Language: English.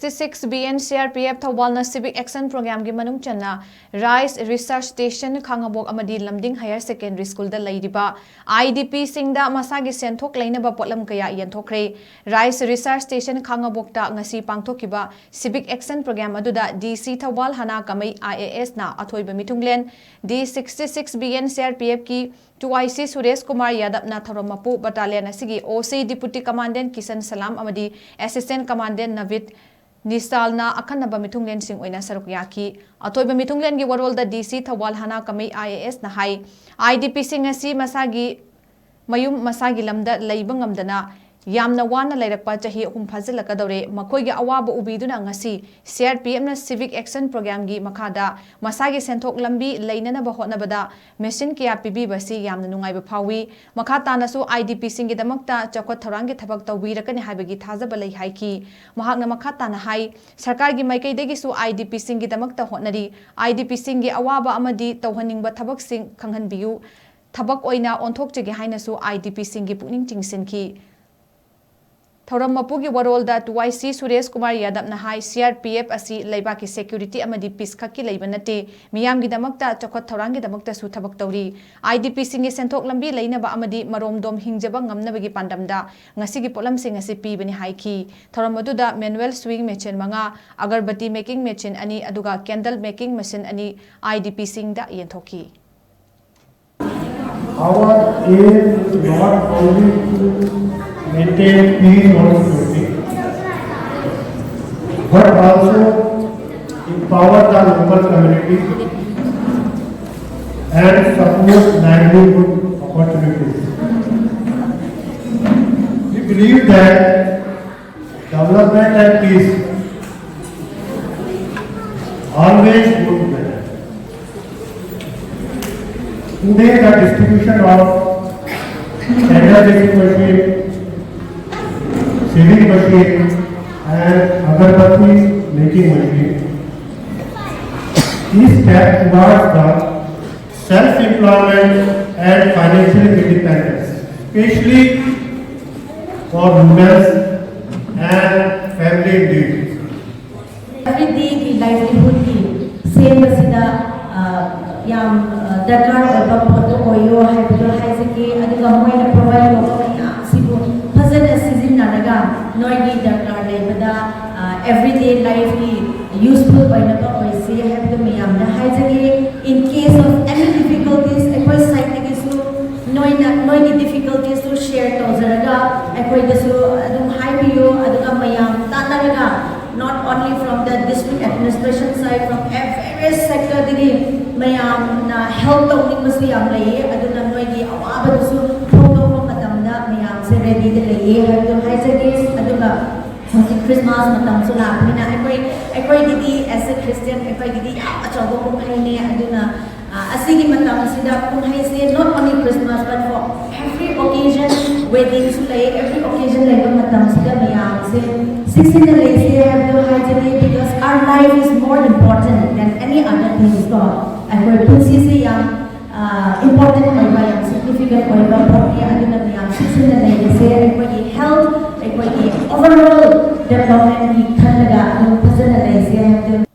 66 BN Crpf Thoubal na Civic Action Program gi Manung Channa Rice Research Station Khangabok AMADI LAMDING Higher Secondary School da LEIRIBA IDPS SINGDA MASAGI SENTHOK LEINABA POTLAM kaya YENTHOKKHRE Rice Research Station Khangabok ta ngasi pangthokiba Civic Action Program aduda DC Thoubal hana kamai IAS na athoiba mitunglen D66 BN Crpf ki 2IC Suresh Kumar Yadav na Thoromapu Battalion asigi OC Deputy Commandant Kisan Salam amadi Assistant Commandant Navid Nisal na akanaba mitunglen sing oina saruk yaki atoiba mitunglen gi warol da DC Thoubal hana kamai IAS na hai IDP sing asi masagi mayum masagi lamda leiba ngamdana yamna wana leirakpa chahi hum phazilakadore makoi gi awaba ubiduna ngasi CRPF na Civic Action Program gi makhada masagi senthok lambi leinana ba hotnabada machine kya pibi basi yamna nungai ba phawi makhata nasu IDP sing gi damakta chakot thorang gi thabak tawbirakani haibagi thajaba lei haiki mahakna makhata na hai sarkar gi maikei degi su IDP sing gi damakta hotnari IDP sing gi awaba amadi tawhaningba thabak sing khanghanbiyu thabak oina onthok chege hainasu IDP sing gi pukning chingsinki Thorammapu gi warol da 2IC Suresh Kumar Yadav na hai CRPF asi leiba ki security amadi peace khaki leiba nate miyam gi damakta chakot thorang gi damakta su thabak tawri IDP sing gi senthok lambi leinaba amadi maromdom hingjaba ngamnabagi pandamda ngasi gi polam sing asi pi bani haiki thoramadu da manual sewing machine manga agarbati making machine ani aduga candle making machine ani IDP sing da yenthoki Our aim is not only to maintain peace or security, but also empower the local community and support livelihood opportunities. We believe that development and peace always go together. Today, the distribution of candle machine, Civic machine and agarbatti making machine is step towards the self-employment and financial independence, especially for women and family needs. Everyday की livelihood की same बसिदा याम दरकार होगा पोतो कोयो है below है सके अदिगा मोई न provide होगा या सिबो फजन सीजन नारगा नोई की दरकार ले बदा everyday life की useful होइना तो वैसे है बिलो मियाम ना है सके in case of any difficulties एकोई साइड के सु नोई की difficulties तो share तो जरगा एकोई दसु अदुम हाई बियो Adiga मियाम तानारगा not only from the district administration side, from various sector digi mayam na help tawning masu yam lei aduna noi gi awaba su photo ko matamda mayam se ready de lei ha to hai sage aduga hosi Christmas matam su la mina ekoi didi as a Christian ekoi didi achago ko khaine aduna asigi matam sida kun hai se not only Christmas but for every occasion weddings lei every occasion lei matam sida mayam se 16 days they have to hide today because our life is more important than any other thing is God. And we're consciously important or significant or property and then we 16 days they have health, overall development we can personalize